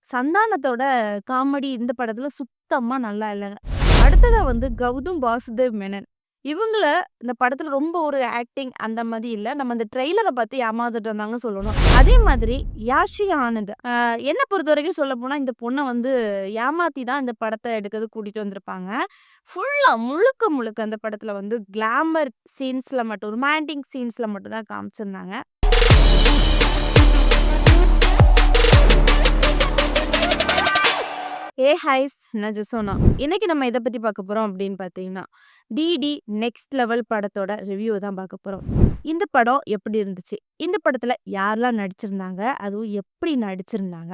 சந்தானத்தோட comedy இந்த படத்துல சுத்தமா நல்லா இல்லங்க. அடுத்ததா கௌதம் வாசுதேவ் மேனன். இவங்கள இந்த படத்துல ரொம்ப ஒரு ஆக்டிங் அந்த மாரி இல்ல. நம்ம அந்த ட்ரெய்லர பார்த்து ஏமாந்துட்டோம் தாங்க சொல்லணும். அதே மாதிரி யாஷி ஆனந்த். என்ன பொறுத்தவரைக்கும் சொல்லப்போனா இந்த பொண்ண ஏமாத்தி தான் இந்த படத்த எடுக்கறதுக்கு கூட்டிட்டு வந்திருப்பாங்க. ஃபுல்லா முழுக்க முழுக்க அந்த படத்துல கிளாமர் சீன்ஸ்ல மட்டும் ரொமான்டிக் சீன்ஸ்ல மட்டும் தான் காமிச்சிருந்தாங்க. ஹைஸ் நான் ஜெசோனா. இன்னைக்கு நம்ம எத பத்தி பார்க்க போறோம் அப்படின்னு பார்த்தீங்கன்னா, டிடி நெக்ஸ்ட் லெவல் படத்தோட ரிவ்யூ தான் பார்க்க போறோம். இந்த படம் எப்படி இருந்துச்சு? இந்த படத்துல யாரெல்லாம் நடிச்சிருந்தாங்க? அதுவும் எப்படி நடிச்சிருந்தாங்க?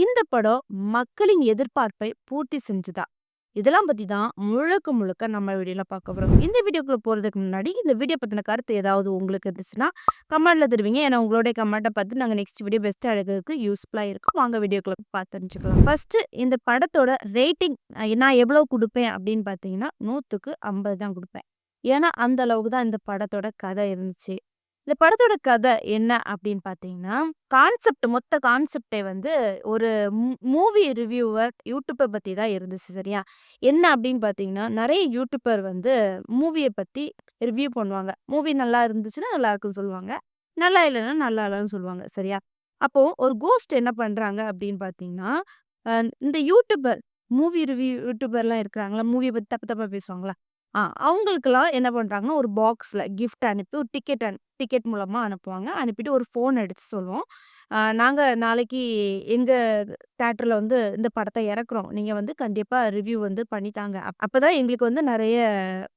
இந்த படம் மக்களின் எதிர்பார்ப்பை பூர்த்தி செஞ்சுதா? இதெல்லாம் பத்தி தான் முழுக்க முழுக்க நம்ம வீடியோல பார்க்க போறோம். இந்த வீடியோக்குள்ள போறதுக்கு முன்னாடி இந்த வீடியோ பத்தின கருத்து ஏதாவது உங்களுக்கு இருந்துச்சுன்னா கமெண்ட்ல தருவீங்க. ஏன்னா உங்களுடைய கமெண்ட்ட பார்த்து நாங்க நெக்ஸ்ட் வீடியோ பெஸ்ட்டா எடுக்கிறதுக்கு யூஸ்ஃபுல்லா இருக்கும். வாங்க வீடியோக்குள்ள பார்த்து தெரிஞ்சுக்கலாம். ஃபர்ஸ்ட் இந்த படத்தோட ரேட்டிங் நான் எவ்வளவு குடுப்பேன் அப்படின்னு பார்த்தீங்கன்னா, 100க்கு 50 தான் குடுப்பேன். ஏன்னா அந்த அளவுக்கு தான் இந்த படத்தோட கதை இருந்துச்சு. இந்த படத்தோட கதை என்ன அப்படின்னு பார்த்தீங்கன்னா, மொத்த கான்செப்ட்டே ஒரு மூவி ரிவ்யூவர், யூடியூபர் பத்தி தான் இருந்துச்சு சரியா? என்ன அப்படின்னு பார்த்தீங்கன்னா, நெறைய யூடியூபர் மூவிய பத்தி ரிவ்யூ பண்ணுவாங்க. மூவி நல்லா இருந்துச்சுன்னா நல்லா இருக்குன்னு சொல்லுவாங்க. நல்லா இல்லன்னா நல்லா இல்லன்னு சொல்லுவாங்க சரியா? அப்போ ஒரு கோஸ்ட் என்ன பண்றாங்க அப்படின்னு பார்த்தீங்கன்னா, அ இந்த மூவி ரிவ்யூ யூடியூபர்லாம் இருக்கிறாங்கல்ல, மூவிய பத்தி தப்பு தப்பா பேசுவாங்கல்ல, அவங்களுக்கெல்லாம் என்ன பண்றாங்கன்னா, ஒரு பாக்ஸ்ல கிஃப்ட் அனுப்பி ஒரு டிக்கெட் மூலமா அனுப்புவாங்க. அனுப்பிட்டு ஒரு ஃபோன் அடிச்சு சொல்லுவோம். நாங்க நாளைக்கு எங்க தியேட்டர்ல இந்த படத்த இறக்குறோம். நீங்க கண்டிப்பா ரிவ்யூ பண்ணித்தாங்க. அப்பதான் எங்களுக்கு நெறைய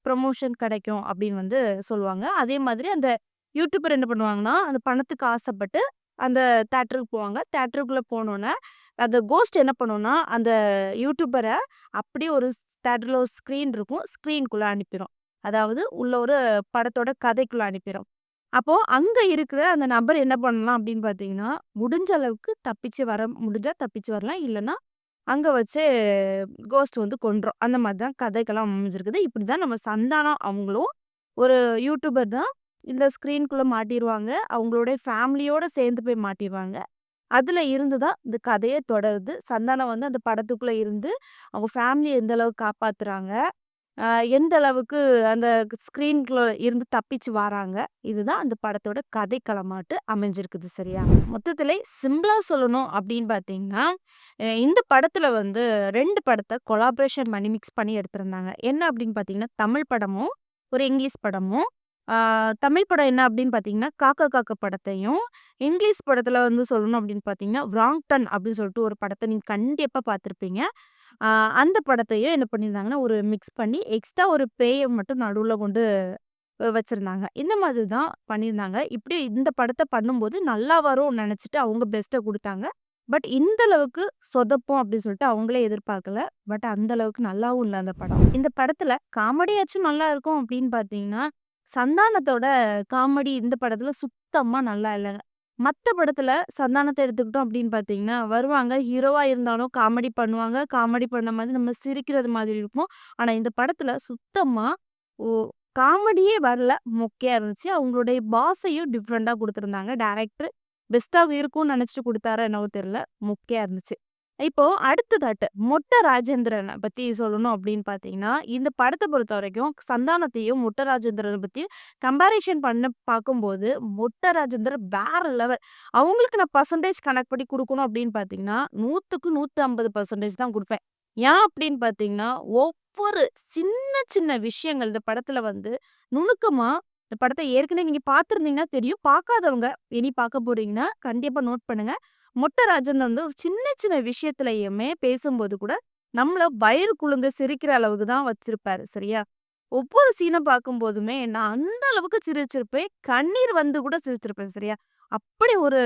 ப்ரமோஷன் கிடைக்கும் அப்படின்னு சொல்லுவாங்க. அதே மாதிரி அந்த யூடியூபர் என்ன பண்ணுவாங்கன்னா, அந்த பணத்துக்கு ஆசைப்பட்டு அந்த தியேட்டருக்கு போவாங்க. தியேட்டருக்குள்ள போனோனே, அந்த கோஸ்ட் என்ன பண்ணும்னா, அந்த யூடியூபர அப்படியே ஒரு தியேட்டர்ல ஒரு ஸ்க்ரீன் இருக்கும். ஸ்க்ரீன்குள்ள அனுப்பிரும். அதாவது உள்ள ஒரு படத்தோட கதைக்குள்ள அனுப்பிரும். அப்போ அங்க இருக்கிற அந்த நபர் என்ன பண்ணலாம் அப்படின்னு பார்த்தீங்கன்னா, முடிஞ்ச அளவுக்கு தப்பிச்சு வர முடிஞ்சா தப்பிச்சு வரலாம். இல்லன்னா, அங்க வச்சே கோஸ்ட் கொன்றும். அந்த மாரி தான் கதைக்களம் அமைஞ்சிருக்குது. இப்படிதான் நம்ம சந்தானம் அவங்களும் ஒரு யூடியூபர் தான். இந்த ஸ்க்ரீன்குள்ள மாட்டிருவாங்க. அவங்களுடைய ஃபேமிலியோட சேர்ந்து போய் மாட்டிருவாங்க. அதுல இருந்து தான் இந்த கதையே தொடருது. சந்தானம் அந்த படத்துக்குள்ள இருந்து அவங்க ஃபேமிலிய எந்த அளவுக்கு காப்பாத்துறாங்க. அ எந்த அளவுக்கு அந்த ஸ்க்ரீன்குள்ள இருந்து தப்பிச்சு வாராங்க. இதுதான் அந்த படத்தோட கதைக்களமாட்டு அமைஞ்சிருக்குது சரியா? மொத்தத்திலே சிம்பிளா சொல்லணும் அப்படின்னு பார்த்தீங்கன்னா, இந்த படத்துல 2 படத்த கொலாபரேஷன் பண்ணி மிக்ஸ் பண்ணி எடுத்திருந்தாங்க. என்ன அப்படின்னு பார்த்தீங்கன்னா, தமிழ் படமும், ஒரு இங்கிலீஷ் படமும். ஆ தமிழ் படம் என்ன அப்படின்னு பார்த்தீங்கன்னா, காக்கா காக்கா படத்தையும், இங்கிலீஷ் படத்துல சொல்லணும் அப்படின்னு பார்த்தீங்கன்னா, விராங்டன் அப்படின்னு சொல்லிட்டு ஒரு படத்த நீங்க கண்டிப்பா பார்த்திருப்பீங்க. ஆ அந்த படத்தையும் என்ன பண்ணியிருந்தாங்கன்னா, ஒரு மிக்ஸ் பண்ணி எக்ஸ்ட்ரா ஒரு பேய மட்டும் நடுவுல கொண்டு வச்சிருந்தாங்க. இந்த மாதிரி தான் பண்ணியிருந்தாங்க. இப்படி இந்த படத்த பண்ணும்போது நல்லா வரும்னு நெனச்சுட்டு அவங்க பெஸ்ட்ட குடுத்தாங்க. பட் இந்த அளவுக்கு சொதப்பும் அப்படின்னு சொல்லிட்டு அவங்களே எதிர்பார்க்கல. பட் அந்த அளவுக்கு நல்லாவும் இல்ல அந்த படம். இந்த படத்துல காமெடியாச்சும் நல்லா இருக்கும் அப்படின்னு பார்த்தீங்கன்னா, சந்தானத்தோட காமெடி இந்த படத்துல சுத்தமா நல்லா இல்லங்க. மத்த படத்துல சந்தானத்த எடுத்துக்கிட்டோம் அப்படின்னு பார்த்தீங்கன்னா, வருவாங்க ஹீரோவா இருந்தாலும் காமெடி பண்ணுவாங்க. காமெடி பண்ண மாதிரி நம்ம சிரிக்கிறது மாதிரி இருக்கும். ஆனா இந்த படத்துல சுத்தமா ஓ காமெடியே வரல. மொக்கையா இருந்துச்சு. அவங்களுடைய பாஸையும் டிஃபரெண்ட்டா குடுத்துருந்தாங்க. டைரக்டர் பெஸ்ட்டா இருக்கும்னு நெனச்சுட்டு குடுத்தாரோ என்னவோ தெரியல. மொக்கையா இருந்துச்சு. இப்போ அடுத்ததாட்டு மொட்ட ராஜேந்திரன பத்தி சொல்லணும் அப்படின்னு பார்த்தீங்கன்னா, இந்த படத்த பொறுத்தவரைக்கும் சந்தானத்தையும், மொட்ட ராஜேந்திரன பத்தி கம்பேரிசன் பண்ண பார்க்கும்போது, மொட்ட ராஜேந்திரன் வேற லெவல். அவங்களுக்கு நான் பெர்சன்டேஜ் கணக்கு படி குடுக்கணும் அப்படின்னு பார்த்தீங்கன்னா, 100க்கு 150% தான் குடுப்பேன். ஏன் அப்படின்னு பார்த்தீங்கன்னா, ஒவ்வொரு சின்ன சின்ன விஷயங்கள் இந்த படத்துல நுணுக்கமா இந்த படத்த ஏற்கனவே நீங்க பார்த்திருந்தீங்கன்னா தெரியும். பார்க்காதவங்க இனி பார்க்க போறீங்கன்னா, கண்டிப்பா நோட் பண்ணுங்க. மொட்ட ராஜேந்திரன் ஒரு சின்ன சின்ன விஷயத்துலயுமே பேசும்போது கூட, நம்மள வயிறு குலுங்க சிரிக்கிற அளவுக்கு தான் வச்சிருப்பாரு. சரியா? ஒவ்வொரு சீன பார்க்கும்போதுமே, நான் அந்த அளவுக்கு சிரிச்சிருப்பேன். கண்ணீர் கூட சிரிச்சிருப்பேன். சரியா? அப்படி ஒரு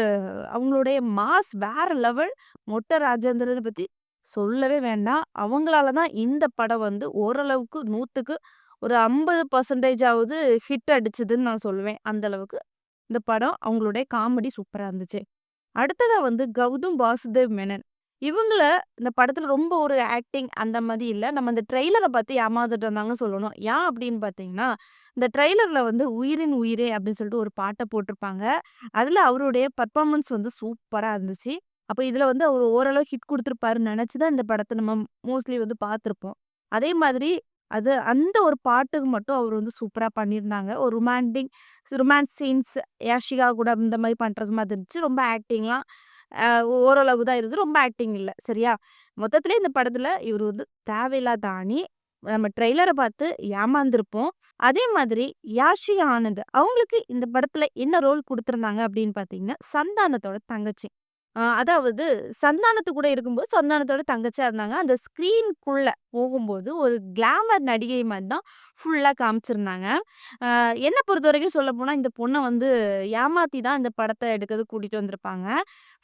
அவங்களுடைய மாஸ் வேற லெவல். மொட்ட ராஜேந்திரன பத்தி சொல்லவே வேண்டாம். அவங்களால தான் இந்த படம் ஓரளவுக்கு 100க்கு ஒரு 50% ஆவது ஹிட் அடிச்சதுன்னு நான் சொல்லுவேன். அந்த அளவுக்கு இந்த படம் அவங்களுடைய காமெடி சூப்பரா இருந்துச்சு. அடுத்ததா கௌதம் வாசுதேவ் மேனன். இவங்கள இந்த படத்துல ரொம்ப ஒரு ஆக்டிங் அந்த மாரி இல்ல. நம்ம இந்த ட்ரெய்லர பார்த்து ஏமாந்துட்டோம் தாங்க சொல்லணும். ஏன் அப்படின்னு பார்த்தீங்கன்னா, இந்த ட்ரெய்லர்ல "உயிரின் உயிரே" அப்படின்னு சொல்லிட்டு ஒரு பாட்ட போட்டிருப்பாங்க. அதுல அவருடைய பெர்ஃபார்மன்ஸ் சூப்பரா இருந்துச்சு. அப்ப இதுல வந்து அவரு ஓரளவு ஹிட் குடுத்திருப்பாருன்னு நெனச்சு தான் இந்த படத்த நம்ம மோஸ்ட்லி வந்து பார்த்திருப்போம். அதே மாதிரி அந்த ஒரு பாட்டுக்கு மட்டும் அவரு வந்து சூப்பரா பண்ணியிருந்தாங்க. ஒரு ரொமான்ஸ் சீன்ஸ் யாஷிகா கூட இந்த மாரி பண்றது மாதிரி இருந்துச்சு. ரொம்ப ஆக்டிங்லாம் அ ஓரளவு தான் இருந்தது. ரொம்ப ஆக்டிங் இல்ல. சரியா? மொத்தத்திலே இந்த படத்துல இவரு வந்து தேவையில்லாத ஆணி. நம்ம ட்ரெய்லர பார்த்து ஏமாந்திருப்போம். அதே மாதிரி யாஷிகா ஆனந்த் அவங்களுக்கு இந்த படத்துல என்ன ரோல் குடுத்திருந்தாங்க அப்படின்னு பார்த்தீங்கன்னா, சந்தானத்தோட தங்கச்சி. அதாவது சந்தானத்து கூட இருக்கும்போது சந்தானத்தோட தங்கச்சியா இருந்தாங்க. அந்த ஸ்க்ரீன்க்குள்ள போகும்போது ஒரு கிளாமர் நடிகை மாரி தான் ஃபுல்லா காமிச்சிருந்தாங்க. என்ன பொறுத்தவரைக்கும் சொல்லப்போனா, இந்த பொண்ண வந்து ஏமாத்தி தான் இந்த படத்த எடுக்கறதுக்கு கூட்டிட்டு வந்திருப்பாங்க.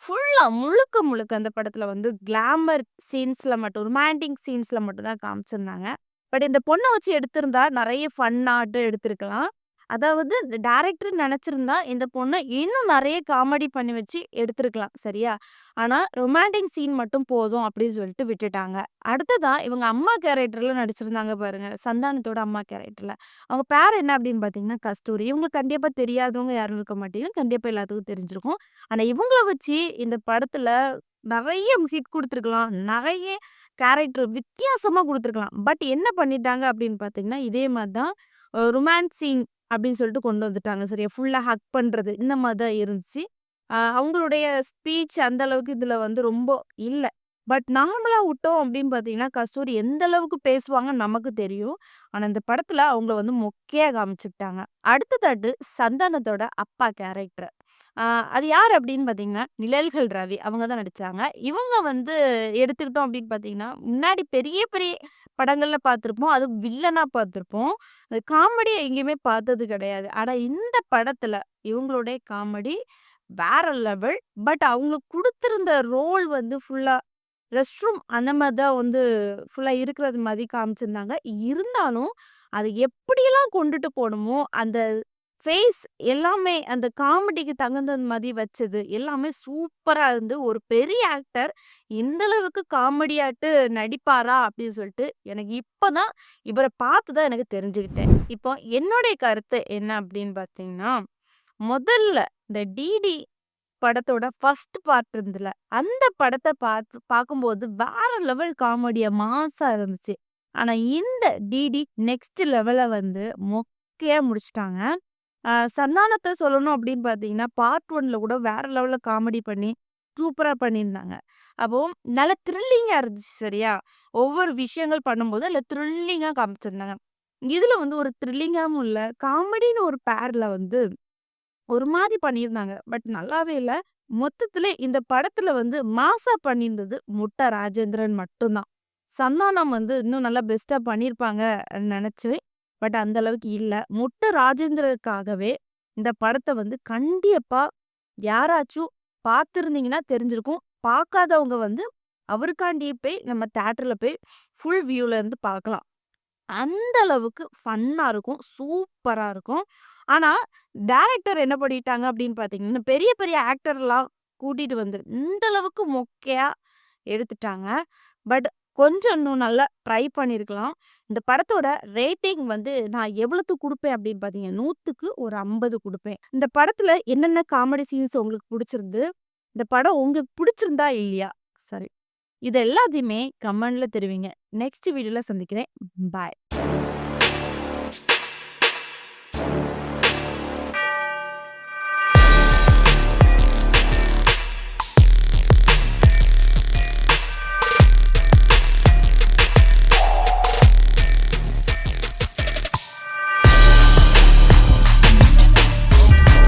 ஃபுல்லா முழுக்க முழுக்க அந்த படத்துல வந்து கிளாமர் சீன்ஸ்ல மட்டும் ரொமான்டிக் சீன்ஸ்ல மட்டும் தான் காமிச்சிருந்தாங்க. பட் இந்த பொண்ண வச்சு எடுத்திருந்தா நெறைய ஃபன்னாட்டு எடுத்திருக்கலாம். அதாவது இந்த டைரக்டர் நெனச்சிருந்தா இந்த பொண்ண இன்னும் நெறைய காமெடி பண்ணி வச்சு எடுத்திருக்கலாம். சரியா? ஆனா ரொமான்டிக் சீன் மட்டும் போதும் அப்படின்னு சொல்லிட்டு விட்டுட்டாங்க. அடுத்ததா இவங்க அம்மா கேரக்டர்ல நடிச்சிருந்தாங்க பாருங்க. சந்தானத்தோட அம்மா கேரக்டர்ல. அவங்க பேர் என்ன அப்படின்னு பார்த்தீங்கன்னா, கஸ்தூரி. இவங்க கண்டிப்பா தெரியாதவங்க யாரும் இருக்க மாட்டீங்க. கண்டிப்பா எல்லாத்துக்கும் தெரிஞ்சிருக்கும். ஆனா இவங்கள வச்சு இந்த படத்துல நெறைய ஹிட் குடுத்துருக்கலாம். நெறைய கேரக்டர் வித்தியாசமா குடுத்துருக்கலாம். பட் என்ன பண்ணிட்டாங்க அப்படின்னு பார்த்தீங்கன்னா, இதே மாரி தான் ரொமான்ஸ் சீன் அப்படின்னு சொல்லிட்டு கொண்டு வந்துட்டாங்க. சரியா? ஃபுல்லா ஹக் பண்றது இந்த மாரி தான் இருந்துச்சு. அவங்களுடைய ஸ்பீச் அந்த அளவுக்கு இதுல வந்து ரொம்ப இல்ல. பட் நார்மலா விட்டோம் அப்படின்னு பார்த்தீங்கன்னா, கஸ்தூரி எந்த அளவுக்கு பேசுவாங்கன்னு நமக்கு தெரியும். ஆனா இந்த படத்துல அவங்கள வந்து மொக்கையா காமிச்சுட்டாங்க. அடுத்ததாட்டு சந்தானத்தோட அப்பா கேரக்டர். ஆ அது யார் அப்படின்னு பார்த்தீங்கன்னா, நிழல்கள் ரவி அவங்க தான் நடிச்சாங்க. இவங்க வந்து எடுத்துக்கிட்டோம் அப்படின்னு பார்த்தீங்கன்னா, முன்னாடி பெரிய பெரிய படங்கள்ல பார்த்திருப்போம். அதுவும் வில்லனா பார்த்திருப்போம். காமெடியா எங்கேயுமே பார்த்தது கிடையாது. ஆனா இந்த படத்துல இவங்களுடைய காமெடி வேற லெவல். பட் அவங்களுக்கு குடுத்திருந்த ரோல் வந்து ஃபுல்லா ரெஸ்ட் ரூம் அந்த மாரி தான் வந்து ஃபுல்லா இருக்கிறது மாரி காமிச்சிருந்தாங்க. இருந்தாலும், அது எப்படியெல்லாம் கொண்டுட்டு போணுமோ, அந்த ஃபேஸ் எல்லாமே அந்த காமெடிக்கு தகுந்தது மாரி வச்சது எல்லாமே சூப்பரா இருந்து, ஒரு பெரிய ஆக்டர் இந்த அளவுக்கு காமெடியாட்டு நடிப்பாரா? அப்படின்னு சொல்லிட்டு எனக்கு இப்ப தான் இவர பார்த்து தான் எனக்கு தெரிஞ்சுக்கிட்டேன். இப்போ என்னுடைய கருத்து என்ன அப்படின்னு பார்த்தீங்கன்னா, முதல்ல இந்த டிடி படத்தோட ஃபர்ஸ்ட் பார்ட் இருந்துல, அந்த படத்த பார்க்கும்போது வேற லெவல் காமெடியா மாஸா இருந்துச்சு. ஆனா இந்த டிடி நெக்ஸ்ட் லெவல வந்து மொக்கையா முடிச்சுட்டாங்க. சந்தானத்த சொல்லணும் அப்படின்னு பார்த்தீங்கன்னா, பார்ட் 1ல கூட வேற லெவல்ல காமெடி பண்ணி சூப்பரா பண்ணியிருந்தாங்க. அப்போ நல்ல த்ரில்லிங்கா இருந்துச்சு சரியா? ஒவ்வொரு விஷயங்கள் பண்ணும்போது அதில த்ரில்லிங்கா காமிச்சிருந்தாங்க. இதுல வந்து ஒரு த்ரில்லிங்காவும் இல்ல, காமெடின்னு ஒரு பேர்ல வந்து ஒரு மாரி பண்ணியிருந்தாங்க. பட் நல்லாவே இல்ல. மொத்தத்திலே இந்த படத்துல வந்து மாஸா பண்ணியிருந்தது முட்டை ராஜேந்திரன் மட்டும் தான். சந்தானம் வந்து இன்னும் நல்லா பெஸ்ட்டா பண்ணியிருப்பாங்க நெனச்சேன். பட் அந்த அளவுக்கு இல்ல. முட்டை ராஜேந்திரனுக்காகவே இந்த படத்த வந்து கண்டிப்பா யாராச்சும் பார்த்திருந்தீங்கன்னா தெரிஞ்சிருக்கும். பார்க்காதவங்க வந்து அவருக்காண்டியே போய் நம்ம தியேட்டர்ல போய் ஃபுல் வியூல இருந்து பார்க்கலாம். அந்த அளவுக்கு ஃபன்னா இருக்கும். சூப்பரா இருக்கும். ஆனா, டைரக்டர் என்ன பண்ணிட்டாங்க அப்படின்னு பார்த்தீங்கன்னா, பெரிய பெரிய ஆக்டர்லாம் கூட்டிட்டு வந்து இந்த அளவுக்கு மொக்கையா எடுத்துட்டாங்க. பட் கொஞ்சம் இன்னும் நல்லா ட்ரை பண்ணியிருக்கலாம். இந்த படத்தோட ரேட்டிங் வந்து நான் எவ்வளவுக்கு குடுப்பேன் அப்படின்னு பார்த்தீங்கன்னா, 100க்கு ஒரு 50 குடுப்பேன். இந்த படத்துல என்னென்ன காமெடி சீன்ஸ் உங்களுக்கு புடிச்சிருந்து? இந்த படம் உங்களுக்கு புடிச்சிருந்தா இல்லையா? சரி. இது எல்லாத்தையுமே கமெண்ட்ல தெரிவிங்க. நெக்ஸ்ட் வீடியோல சந்திக்கிறேன். பாய்.